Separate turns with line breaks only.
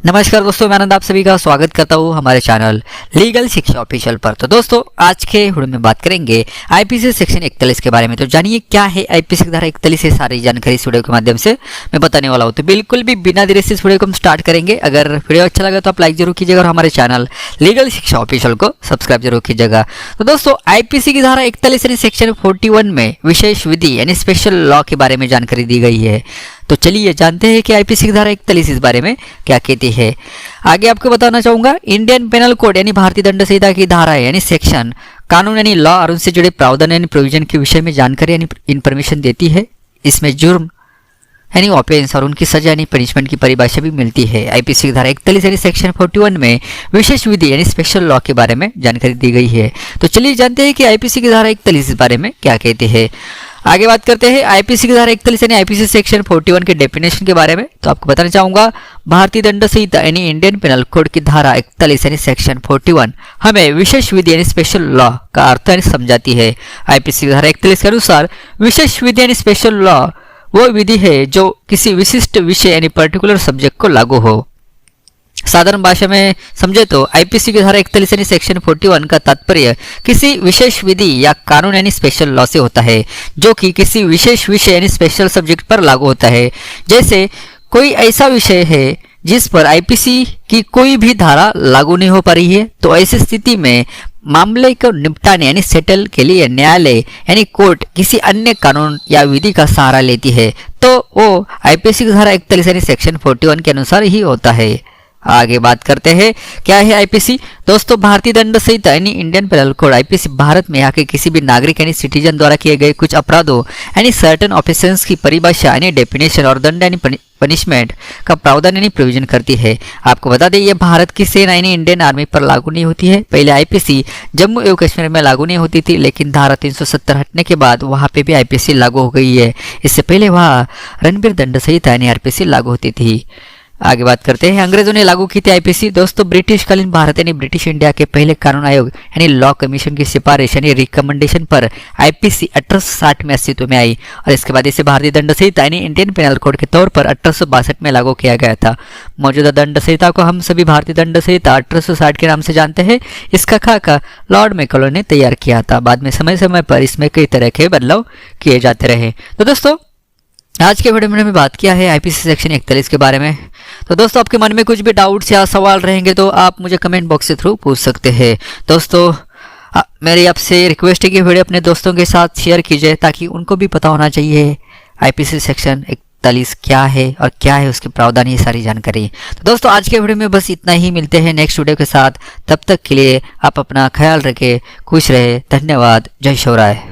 नमस्कार दोस्तों, मैं आनंद आप सभी का स्वागत करता हूँ हमारे चैनल लीगल शिक्षा ऑफिशियल पर। तो दोस्तों आज के वीडियो में बात करेंगे आईपीसी सेक्शन 41 के बारे में। तो जानिए क्या है आईपीसी धारा 41 से सारी जानकारी इस वीडियो के माध्यम से मैं बताने वाला हूँ। तो बिल्कुल भी बिना देरी से इस वीडियो को हम स्टार्ट करेंगे। अगर वीडियो अच्छा लगा तो आप लाइक जरूर कीजिएगा और हमारे चैनल लीगल शिक्षा ऑफिशियल को सब्सक्राइब जरूर कीजिएगा। तो दोस्तों आईपीसी की धारा 41 यानी सेक्शन 41 में विशेष विधि यानी स्पेशल लॉ के बारे में जानकारी दी गई है। तो चलिए जानते हैं कि आईपीसी की धारा 41 इस बारे में क्या कहती है। आगे आपको बताना चाहूंगा, इंडियन पेनल कोड यानी भारतीय दंड संहिता की धारा यानी सेक्शन कानून यानी लॉ और उनसे जुड़े प्रावधान यानी प्रोविजन के विषय में जानकारी यानी इन्फॉर्मेशन देती है। इसमें जुर्म यानी ऑफेंस और उनकी सजा यानी पनिशमेंट की परिभाषा भी मिलती है। आईपीसी की धारा 41 यानी सेक्शन 41 में विशेष विधि यानी स्पेशल लॉ के बारे में जानकारी दी गई है। तो चलिए जानते हैं कि आईपीसी की धारा 41 इस बारे में क्या कहती है। आगे बात करते हैं आईपीसी की धारा 41 यानी आईपीसी सेक्शन 41 के डेफिनेशन के बारे में। तो आपको बताना चाहूंगा, भारतीय दंड संहिता यानी इंडियन पेनल कोड की धारा 41 यानी सेक्शन 41 हमें विशेष विधि यानी स्पेशल लॉ का अर्थ यानी समझाती है। आईपीसी की धारा 41 के अनुसार विशेष विधि यानी स्पेशल लॉ वो विधि है जो किसी विशिष्ट विषय यानी पर्टिकुलर सब्जेक्ट को लागू हो। साधारण भाषा में समझे तो आईपीसी की धारा 41 यानी सेक्शन 41 का तात्पर्य किसी विशेष विधि या कानून यानी स्पेशल लॉ से होता है जो कि किसी विशेष विषय यानी स्पेशल सब्जेक्ट पर लागू होता है। जैसे कोई ऐसा विषय है जिस पर आईपीसी की कोई भी धारा लागू नहीं हो पा रही है, तो ऐसी स्थिति में मामले को निपटाने यानी सेटल के लिए न्यायालय यानी कोर्ट किसी अन्य कानून या विधि का सहारा लेती है, तो वो आईपीसी की धारा 41 यानी सेक्शन 41 के अनुसार ही होता है। आगे बात करते हैं क्या है आईपीसी। दोस्तों भारतीय दंड संहिता यानी Indian penal code IPC Bharat में यहाँ के किसी भी नागरिक यानी सिटीजन द्वारा किए गए कुछ अपराधों यानी सर्टेन ऑफेंसेस की परिभाषा यानी डेफिनेशन और दंड यानी पनिशमेंट का प्रावधान यानी प्रोविजन करती है। आपको बता दें, यह भारत की सेना यानी इंडियन आर्मी पर लागू नहीं होती है। पहले आईपीसी जम्मू एवं कश्मीर में लागू नहीं होती थी, लेकिन धारा 370 हटने के बाद वहां पे भी आईपीसी लागू हो गई है। इससे पहले वहां रणबीर दंड संहिता यानी आरपीसी लागू होती थी। आगे बात करते हैं, अंग्रेजों ने लागू की थी आईपीसी। दोस्तों ब्रिटिश कालीन भारत यानी ब्रिटिश इंडिया के पहले कानून आयोग यानी लॉ कमीशन की सिफारिश यानी रिकमेंडेशन पर आईपीसी 1860 में अस्तित्व में आई और इसके बाद इसे भारतीय दंड संहिता यानी इंडियन पेनल कोड के तौर पर 1862 में लागू किया गया था। मौजूदा दंड संहिता को हम सभी भारतीय दंड संहिता 1860 के नाम से जानते हैं। इसका खाका लॉर्ड मैकॉले ने तैयार किया था। बाद में समय समय पर इसमें कई तरह के बदलाव किए जाते रहे। तो दोस्तों आज के वीडियो में हमने बात किया है आईपीसी सेक्शन 41 के बारे में। तो दोस्तों आपके मन में कुछ भी डाउट्स या सवाल रहेंगे तो आप मुझे कमेंट बॉक्स के थ्रू पूछ सकते हैं। दोस्तों मेरी आपसे रिक्वेस्ट है कि वीडियो अपने दोस्तों के साथ शेयर कीजिए ताकि उनको भी पता होना चाहिए आईपीसी सेक्शन 41 क्या है और क्या है उसके प्रावधान, ये सारी जानकारी। तो दोस्तों आज के वीडियो में बस इतना ही। मिलते हैं नेक्स्ट वीडियो के साथ। तब तक के लिए आप अपना ख्याल रखें, खुश रहे। धन्यवाद। जय शिवराय।